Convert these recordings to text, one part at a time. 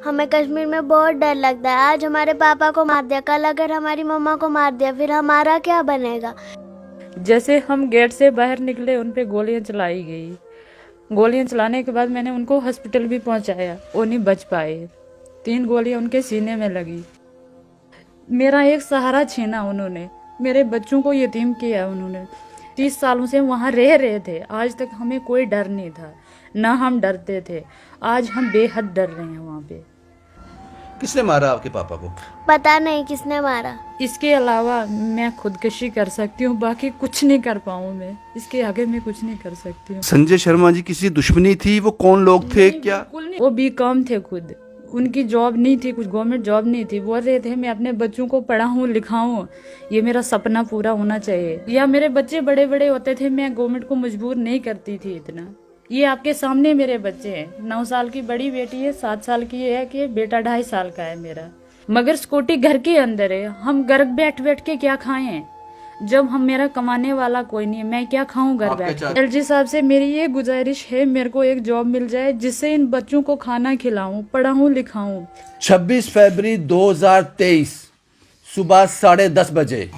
हमें कश्मीर में बहुत डर लगता है। आज हमारे पापा को मार दिया, कल अगर हमारी मम्मा को मार दिया, फिर हमारा क्या बनेगा। जैसे हम गेट से बाहर निकले उन पे गोलियां चलाई गई। गोलियां चलाने के बाद मैंने उनको हॉस्पिटल भी पहुंचाया, वो नहीं बच पाए। 3 गोलियां उनके सीने में लगी। मेरा एक सहारा छीना उन्होंने, मेरे बच्चों को यतीम किया उन्होंने। 30 सालों से वहाँ रह रहे थे, आज तक हमें कोई डर नहीं था, ना हम डरते थे। आज हम बेहद डर रहे हैं वहाँ पे। किसने मारा आपके पापा को? पता नहीं किसने मारा। इसके अलावा मैं खुदकशी कर सकती हूँ, बाकी कुछ नहीं कर पाऊँ। मैं इसके आगे मैं कुछ नहीं कर सकती हूँ। संजय शर्मा जी किसी दुश्मनी थी? वो कौन लोग थे? क्या बिल्कुल नहीं। वो बीकॉम थे खुद, उनकी जॉब नहीं थी, कुछ गवर्नमेंट जॉब नहीं थी। बोल रहे थे मैं अपने बच्चों को पढ़ाऊँ लिखाऊँ, ये मेरा सपना पूरा होना चाहिए। या मेरे बच्चे बड़े बड़े होते थे, मैं गवर्नमेंट को मजबूर नहीं करती थी इतना। ये आपके सामने मेरे बच्चे हैं। 9 साल की बड़ी बेटी है, 7 साल की है, कि बेटा 2.5 साल का है मेरा। मगर स्कूटी घर के अंदर है, हम घर बैठ बैठ के क्या खाएं जब हम मेरा कमाने वाला कोई नहीं है। मैं क्या खाऊं घर बैठ के। एलजी साहब से मेरी ये गुजारिश है, मेरे को एक जॉब मिल जाए जिससे इन बच्चों को खाना खिलाऊं, पढ़ाऊं लिखाऊं। 26 फरवरी 2023 सुबह 10:30 बजे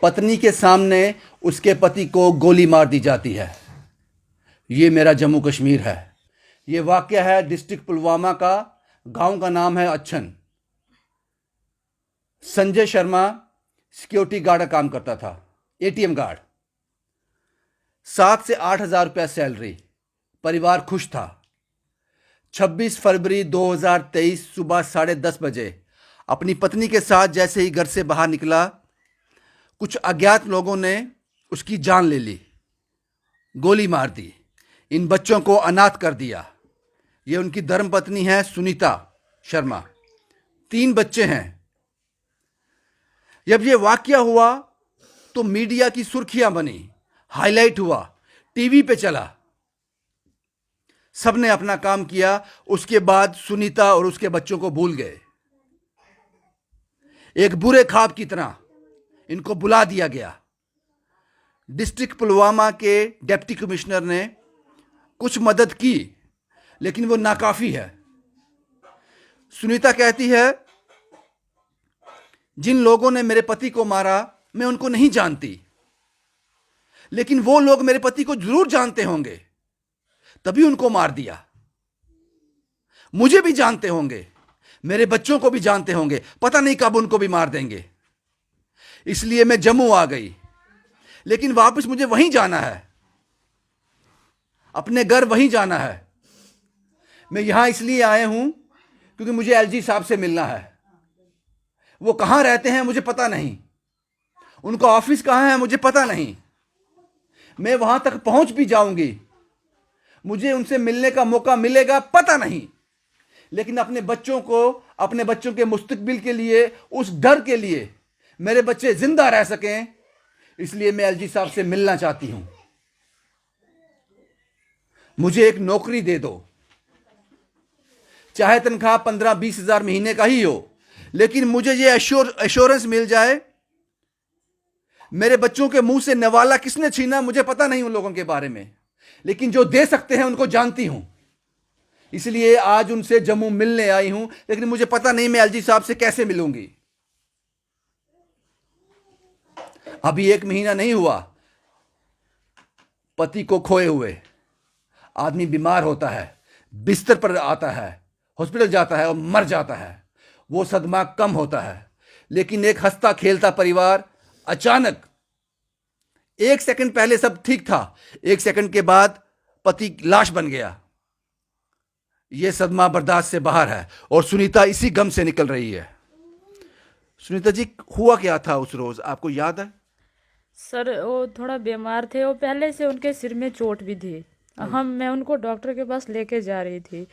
पत्नी के सामने उसके पति को गोली मार दी जाती है। ये मेरा जम्मू कश्मीर है। ये वाकया है डिस्ट्रिक्ट पुलवामा का। गांव का नाम है अच्छन। संजय शर्मा सिक्योरिटी गार्ड का काम करता था, एटीएम गार्ड। 7 से 8 हजार रुपया सैलरी, परिवार खुश था। 26 फरवरी 2023 सुबह 10:30 बजे अपनी पत्नी के साथ जैसे ही घर से बाहर निकला, कुछ अज्ञात लोगों ने उसकी जान ले ली, गोली मार दी, इन बच्चों को अनाथ कर दिया। ये उनकी धर्मपत्नी है सुनीता शर्मा, 3 बच्चे हैं। जब ये वाकया हुआ तो मीडिया की सुर्खियां बनी, हाईलाइट हुआ, टीवी पे चला, सबने अपना काम किया। उसके बाद सुनीता और उसके बच्चों को भूल गए। एक बुरे ख्वाब की तरह इनको बुला दिया गया। डिस्ट्रिक्ट पुलवामा के डिप्टी कमिश्नर ने कुछ मदद की, लेकिन वो नाकाफी है। सुनीता कहती है, जिन लोगों ने मेरे पति को मारा मैं उनको नहीं जानती, लेकिन वो लोग मेरे पति को जरूर जानते होंगे, तभी उनको मार दिया। मुझे भी जानते होंगे, मेरे बच्चों को भी जानते होंगे, पता नहीं कब उनको भी मार देंगे। इसलिए मैं जम्मू आ गई, लेकिन वापस मुझे वहीं जाना है, अपने घर वहीं जाना है। मैं यहां इसलिए आया हूं क्योंकि मुझे एलजी साहब से मिलना है। वो कहां रहते हैं मुझे पता नहीं, उनका ऑफिस कहां है मुझे पता नहीं। मैं वहां तक पहुंच भी जाऊंगी, मुझे उनसे मिलने का मौका मिलेगा पता नहीं, लेकिन अपने बच्चों को, अपने बच्चों के मुस्तकबिल के लिए, उस डर के लिए मेरे बच्चे जिंदा रह सकें, इसलिए मैं एलजी साहब से मिलना चाहती हूं। मुझे एक नौकरी दे दो, चाहे तनख्वाह 15-20 हजार महीने का ही हो, लेकिन मुझे ये एश्योरेंस मिल जाए। मेरे बच्चों के मुंह से नवाला किसने छीना मुझे पता नहीं उन लोगों के बारे में, लेकिन जो दे सकते हैं उनको जानती हूं। इसलिए आज उनसे जम्मू मिलने आई हूं, लेकिन मुझे पता नहीं मैं एलजी साहब से कैसे मिलूंगी। अभी 1 महीना नहीं हुआ पति को खोए हुए। आदमी बीमार होता है, बिस्तर पर आता है, हॉस्पिटल जाता है और मर जाता है, वो सदमा कम होता है। लेकिन एक हंसता खेलता परिवार अचानक, 1 सेकंड पहले सब ठीक था, 1 सेकंड के बाद पति लाश बन गया। यह सदमा बर्दाश्त से बाहर है और सुनीता इसी गम से निकल रही है। सुनीता जी, हुआ क्या था उस रोज, आपको याद है? सर वो थोड़ा बीमार थे, वो पहले से उनके सिर में चोट भी थी। मैं उनको डॉक्टर के पास लेके जा रही थी।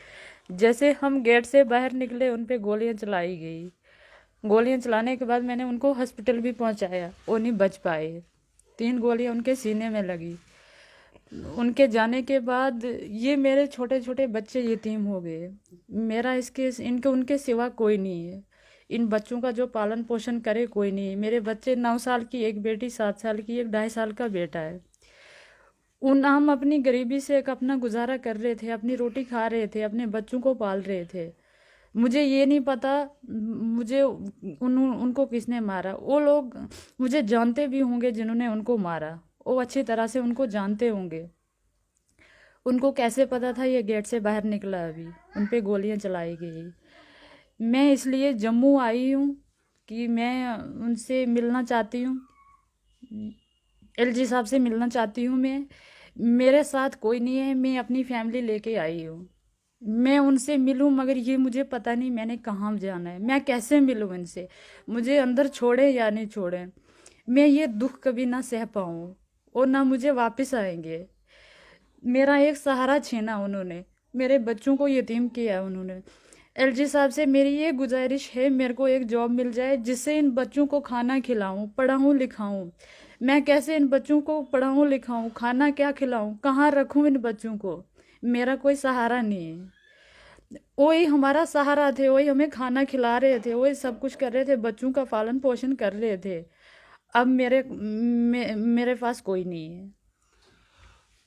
जैसे हम गेट से बाहर निकले उन पे गोलियां चलाई गई। गोलियां चलाने के बाद मैंने उनको हॉस्पिटल भी पहुंचाया, वो नहीं बच पाए। 3 गोलियां उनके सीने में लगी। उनके जाने के बाद ये मेरे छोटे छोटे बच्चे यतीम हो गए। मेरा इनके उनके सिवा कोई नहीं है। इन बच्चों का जो पालन पोषण करे कोई नहीं है। मेरे बच्चे 9 साल की एक बेटी, 7 साल की एक, 2.5 साल का बेटा है। हम अपनी गरीबी से एक अपना गुजारा कर रहे थे, अपनी रोटी खा रहे थे, अपने बच्चों को पाल रहे थे। मुझे ये नहीं पता मुझे उनको किसने मारा। वो लोग मुझे जानते भी होंगे जिन्होंने उनको मारा, वो अच्छी तरह से उनको जानते होंगे। उनको कैसे पता था ये गेट से बाहर निकला, अभी उन पे गोलियां चलाई गई। मैं इसलिए जम्मू आई हूँ कि मैं उनसे मिलना चाहती हूँ, एलजी साहब से मिलना चाहती हूँ। मैं, मेरे साथ कोई नहीं है, मैं अपनी फैमिली लेके आई हूँ। मैं उनसे मिलूं, मगर ये मुझे पता नहीं मैंने कहाँ जाना है, मैं कैसे मिलूं इनसे, मुझे अंदर छोड़े या नहीं छोड़े। मैं ये दुख कभी ना सह पाऊँ और ना मुझे वापस आएंगे। मेरा एक सहारा छीना उन्होंने, मेरे बच्चों को यतीम किया उन्होंने। एलजी साहब से मेरी ये गुजारिश है, मेरे को एक जॉब मिल जाए जिससे इन बच्चों को खाना खिलाऊं, पढ़ाऊं लिखाऊं। मैं कैसे इन बच्चों को पढ़ाऊं लिखाऊं, खाना क्या खिलाऊं, कहाँ रखूं इन बच्चों को। मेरा कोई सहारा नहीं है। वही हमारा सहारा थे, वही हमें खाना खिला रहे थे, वही सब कुछ कर रहे थे, बच्चों का पालन पोषण कर रहे थे। अब मेरे पास कोई नहीं है।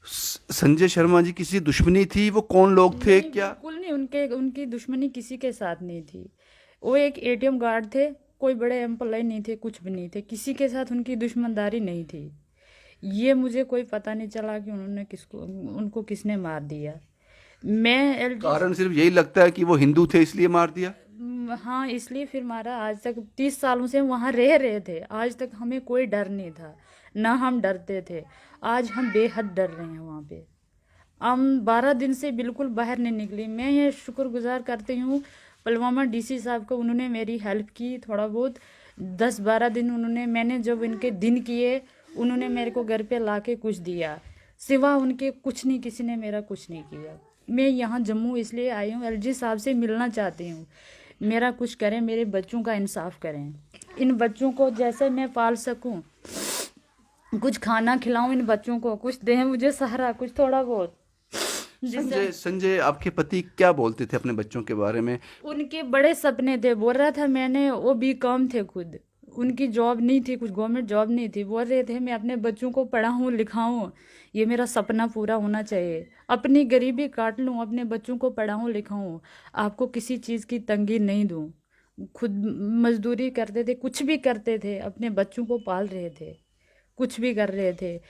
संजय शर्मा जी किसी दुश्मनी थी? वो कौन लोग थे? नहीं, क्या बिल्कुल नहीं, उनकी दुश्मनी किसी के साथ नहीं थी। वो एक एटीएम गार्ड थे, कोई बड़े एम्प्लॉय नहीं थे, कुछ भी नहीं थे, किसी के साथ उनकी दुश्मनदारी नहीं थी। ये मुझे कोई पता नहीं चला कि उनको किसने मार दिया। मैं एलजी कारण सिर्फ यही लगता है कि वो हिंदू थे इसलिए मार दिया? हाँ, इसलिए फिर मारा। आज तक 30 सालों से वहाँ रह रहे थे, आज तक हमें कोई डर नहीं था, ना हम डरते थे। आज हम बेहद डर रहे हैं वहाँ पे। हम 12 दिन से बिल्कुल बाहर नहीं निकली। मैं ये शुक्रगुजार करती हूँ पुलवामा डीसी साहब को, उन्होंने मेरी हेल्प की थोड़ा बहुत। 10-12 दिन उन्होंने, मैंने जब इनके दिन किए, उन्होंने मेरे को घर पे ला के कुछ दिया, सिवा उनके कुछ नहीं, किसी ने मेरा कुछ नहीं किया। मैं यहाँ जम्मू इसलिए आई हूँ, एलजी साहब से मिलना चाहती हूँ, मेरा कुछ करें, मेरे बच्चों का इंसाफ करें। इन बच्चों को जैसे मैं पाल सकूं, कुछ खाना खिलाऊं इन बच्चों को, कुछ दें मुझे सहारा, कुछ थोड़ा बहुत। संजय आपके पति क्या बोलते थे अपने बच्चों के बारे में? उनके बड़े सपने थे, बोल रहा था मैंने, वो बीकॉम थे खुद, उनकी जॉब नहीं थी, कुछ गवर्नमेंट जॉब नहीं थी। बोल रहे थे मैं अपने बच्चों को पढ़ाऊँ लिखाऊँ, ये मेरा सपना पूरा होना चाहिए, अपनी गरीबी काट लूँ, अपने बच्चों को पढ़ाऊँ लिखाऊँ, आपको किसी चीज़ की तंगी नहीं दूँ। खुद मजदूरी करते थे, कुछ भी करते थे, अपने बच्चों को पाल रहे थे, कुछ भी कर रहे थे।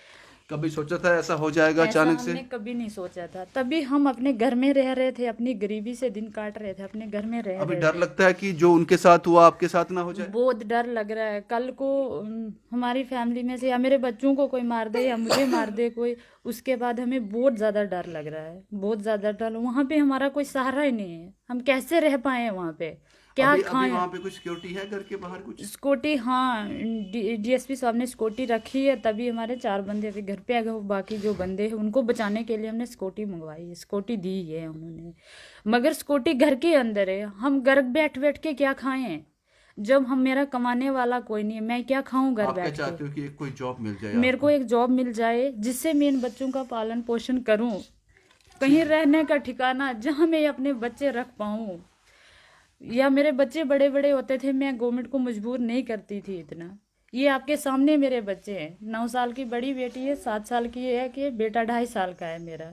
कभी सोचा था ऐसा हो जाएगा ऐसा अचानक से? हमने कभी नहीं सोचा था। तभी हम अपने घर में रह रहे थे, अपनी गरीबी से दिन काट रहे थे, अपने घर में रह अभी रहे डर थे। लगता है कि जो उनके साथ हुआ आपके साथ ना हो जाए? बहुत डर लग रहा है, कल को हमारी फैमिली में से या मेरे बच्चों को कोई मार दे या मुझे मार दे कोई, उसके बाद हमें बहुत ज़्यादा डर लग रहा है, बहुत ज़्यादा डर। वहाँ पे हमारा कोई सहारा ही नहीं है, हम कैसे रह पाए वहाँ पे, क्या अभी खाएं। वहाँ पे कुछ सिक्योरिटी है घर के बाहर कुछ? स्कूटी, हाँ, डीएसपी साहब ने स्कूटी रखी है, तभी हमारे 4 बंदे अभी घर पे आ गए। बाकी जो बंदे हैं उनको बचाने के लिए हमने स्कूटी मंगवाई है, स्कूटी दी है उन्होंने, मगर स्कूटी घर के अंदर है। हम घर बैठ बैठ के क्या खाएं, जब हम, मेरा कमाने वाला कोई नहीं है, मैं क्या खाऊं घर आप क्या बैठ के। चाहते हो कि कोई जॉब मिल जाए मेरे आपको? को एक जॉब मिल जाए जिससे मैं इन बच्चों का पालन पोषण करूं, कहीं रहने का ठिकाना जहां मैं अपने बच्चे रख पाऊं। या मेरे बच्चे बड़े बड़े होते थे, मैं गवर्नमेंट को मजबूर नहीं करती थी इतना। ये आपके सामने मेरे बच्चे हैं, 9 साल की बड़ी बेटी है, 7 साल की है, कि बेटा 2.5 साल का है मेरा।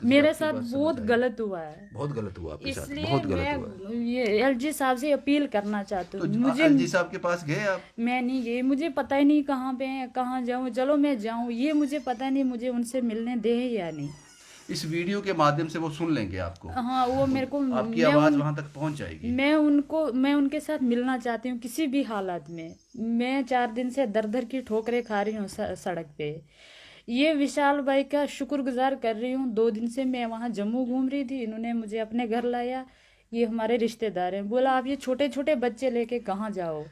मेरे साथ बहुत गलत हुआ है, बहुत गलत हुआ आपके साथ, इसलिए बहुत गलत हुआ। मैं ये एलजी साहब से अपील करना चाहती तो हूँ। मुझे, एलजी साहब के पास गए आप? मैं नहीं गई, मुझे पता ही नहीं कहाँ पे है, कहाँ जाऊँ। चलो मैं जाऊँ, ये मुझे पता नहीं मुझे उनसे मिलने दे या नहीं। इस वीडियो के माध्यम से वो सुन लेंगे आपको, हाँ, वो मेरे को, आपकी आवाज वहां तक पहुंच जाएगी। मैं उनके साथ मिलना चाहती हूँ किसी भी हालत में। मैं 4 दिन से दर दर की ठोकरें खा रही हूँ सड़क पे। ये विशाल भाई का शुक्रगुजार कर रही हूँ। 2 दिन से मैं वहाँ जम्मू घूम रही थी, इन्होंने मुझे अपने घर लाया। ये हमारे रिश्तेदार हैं, बोला आप ये छोटे छोटे बच्चे लेके कहाँ जाओ,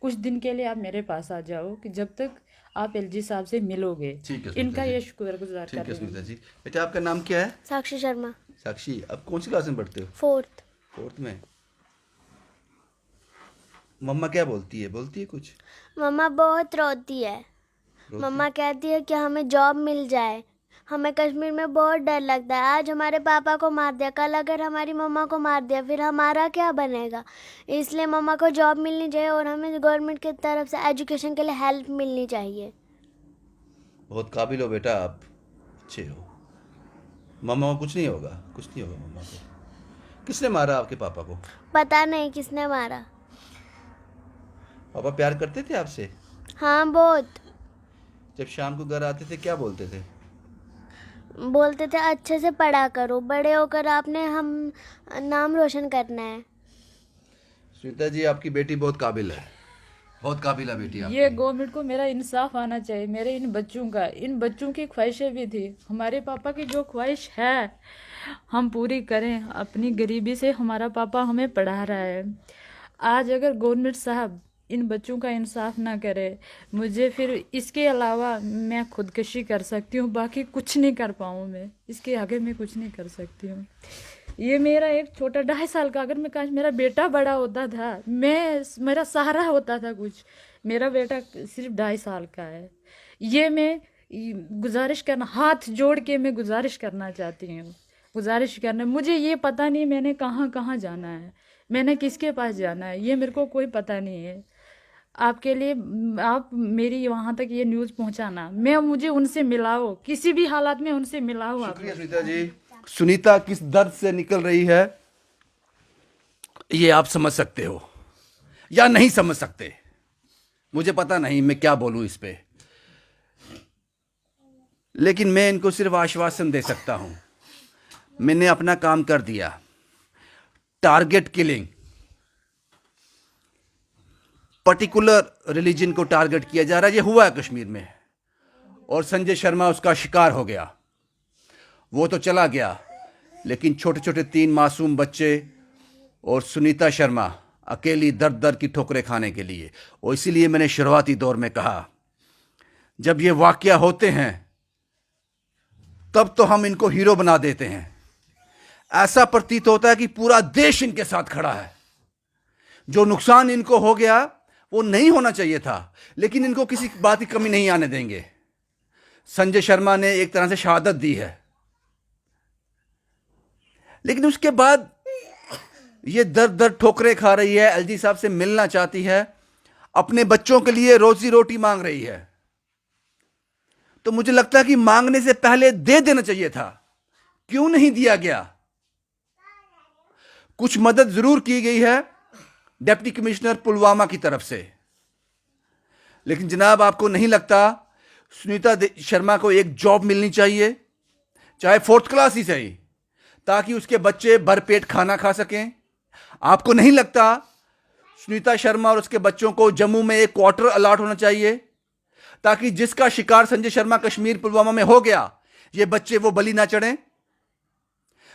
कुछ दिन के लिए आप मेरे पास आ जाओ, कि जब तक आप एलजी साहब से मिलोगे। ठीक है, इनका ये शुक्रगुजार ठीक कर है रही हूँ। स्मिता जी। बेटा आपका नाम क्या है? साक्षी शर्मा, साक्षी, अब कौन सी क्लास में पढ़ते हो? 4th। 4th में। मम्मा क्या बोलती है कुछ? मम्मा बहुत रोती है। मम्मा कहती है कि हमें जॉब मिल जाए, हमें कश्मीर में बहुत डर लगता है। आज हमारे पापा को मार दिया, कल अगर हमारी मम्मा को मार दिया, फिर हमारा क्या बनेगा। इसलिए मम्मा को जॉब मिलनी चाहिए और हमें गवर्नमेंट की तरफ से एजुकेशन के लिए हेल्प मिलनी चाहिए। बहुत काबिल हो बेटा आप, अच्छे हो। मम्मा को कुछ नहीं होगा, कुछ नहीं होगा मम्मा को। किसने मारा आपके पापा को? पता नहीं किसने मारा। पापा प्यार करते थे आपसे? हाँ बहुत। जब शाम को घर आते थे क्या बोलते थे? बोलते थे अच्छे से पढ़ा करो, बड़े होकर आपने हम नाम रोशन करना है। सुनीता जी, आपकी बेटी बहुत काबिल है, बहुत काबिला बेटी आपकी। ये गवर्नमेंट को मेरा इंसाफ आना चाहिए। मेरे इन बच्चों की ख्वाहिशें भी थी। हमारे पापा की जो ख्वाहिश है हम पूरी करें। अपनी गरीबी से हमारा पापा हमें पढ़ा रहा है। आज अगर गवर्नमेंट साहब इन बच्चों का इंसाफ ना करे, मुझे फिर इसके अलावा मैं खुदकशी कर सकती हूँ, बाकी कुछ नहीं कर पाऊँ। मैं इसके आगे मैं कुछ नहीं कर सकती हूँ। ये मेरा एक छोटा 2.5 साल का, अगर मैं काश मेरा बेटा बड़ा होता था, मेरा सहारा होता था कुछ। मेरा बेटा सिर्फ 2.5 साल का है। ये मैं गुजारिश करना, हाथ जोड़ के मैं गुजारिश करना चाहती हूँ। गुजारिश करना, मुझे ये पता नहीं मैंने कहाँ कहाँ जाना है, मैंने किसके पास जाना है, ये मेरे को कोई पता नहीं है। आपके लिए आप मेरी वहाँ तक ये न्यूज़ पहुँचाना, मुझे उनसे मिलाओ, किसी भी हालात में उनसे मिलाओ आप। शुक्रिया सुनीता जी। सुनीता किस दर्द से निकल रही है ये आप समझ सकते हो या नहीं समझ सकते, मुझे पता नहीं मैं क्या बोलूं इस पे, लेकिन मैं इनको सिर्फ आश्वासन दे सकता हूं। मैंने अपना काम कर दिया। टारगेट किलिंग, पर्टिकुलर रिलीजन को टारगेट किया जा रहा है, ये हुआ है कश्मीर में, और संजय शर्मा उसका शिकार हो गया। वो तो चला गया, लेकिन छोटे छोटे 3 मासूम बच्चे और सुनीता शर्मा अकेली दर दर की ठोकरें खाने के लिए। और इसीलिए मैंने शुरुआती दौर में कहा, जब ये वाकया होते हैं तब तो हम इनको हीरो बना देते हैं। ऐसा प्रतीत होता है कि पूरा देश इनके साथ खड़ा है। जो नुकसान इनको हो गया वो नहीं होना चाहिए था, लेकिन इनको किसी बात की कमी नहीं आने देंगे। संजय शर्मा ने एक तरह से शहादत दी है, लेकिन उसके बाद ये दर दर ठोकरें खा रही है, एलजी साहब से मिलना चाहती है, अपने बच्चों के लिए रोजी रोटी मांग रही है। तो मुझे लगता है कि मांगने से पहले दे देना चाहिए था। क्यों नहीं दिया गया? कुछ मदद जरूर की गई है डिप्टी कमिश्नर पुलवामा की तरफ से, लेकिन जनाब आपको नहीं लगता सुनीता शर्मा को एक जॉब मिलनी चाहिए, चाहे 4th क्लास ही सही, ताकि उसके बच्चे भरपेट खाना खा सकें? आपको नहीं लगता सुनीता शर्मा और उसके बच्चों को जम्मू में एक क्वार्टर अलॉट होना चाहिए, ताकि जिसका शिकार संजय शर्मा कश्मीर पुलवामा में हो गया, ये बच्चे वो बलि ना चढ़ें?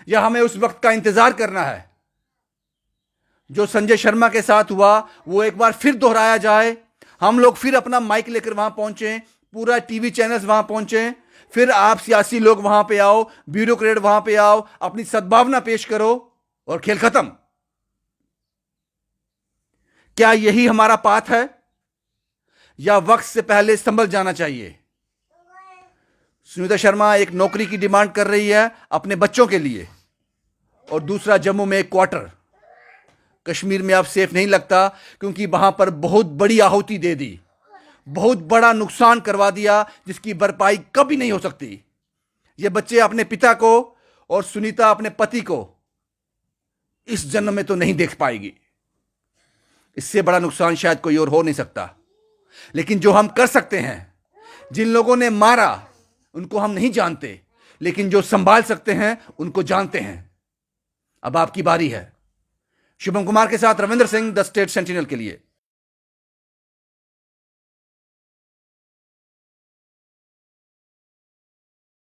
या हमें उस वक्त का इंतजार करना है जो संजय शर्मा के साथ हुआ वो एक बार फिर दोहराया जाए, हम लोग फिर अपना माइक लेकर वहां पहुंचे, पूरा टीवी चैनल्स वहां पहुंचे, फिर आप सियासी लोग वहां पे आओ, ब्यूरोक्रेट वहां पे आओ, अपनी सद्भावना पेश करो और खेल खत्म? क्या यही हमारा पाथ है, या वक्त से पहले संभल जाना चाहिए? सुनीता शर्मा एक नौकरी की डिमांड कर रही है अपने बच्चों के लिए, और दूसरा जम्मू में एक क्वार्टर। कश्मीर में अब सेफ नहीं लगता, क्योंकि वहां पर बहुत बड़ी आहुति दे दी, बहुत बड़ा नुकसान करवा दिया, जिसकी भरपाई कभी नहीं हो सकती। ये बच्चे अपने पिता को और सुनीता अपने पति को इस जन्म में तो नहीं देख पाएगी। इससे बड़ा नुकसान शायद कोई और हो नहीं सकता। लेकिन जो हम कर सकते हैं, जिन लोगों ने मारा उनको हम नहीं जानते, लेकिन जो संभाल सकते हैं उनको जानते हैं। अब आपकी बारी है। शुभम कुमार के साथ Ravindra Singh, the state sentinel के लिए।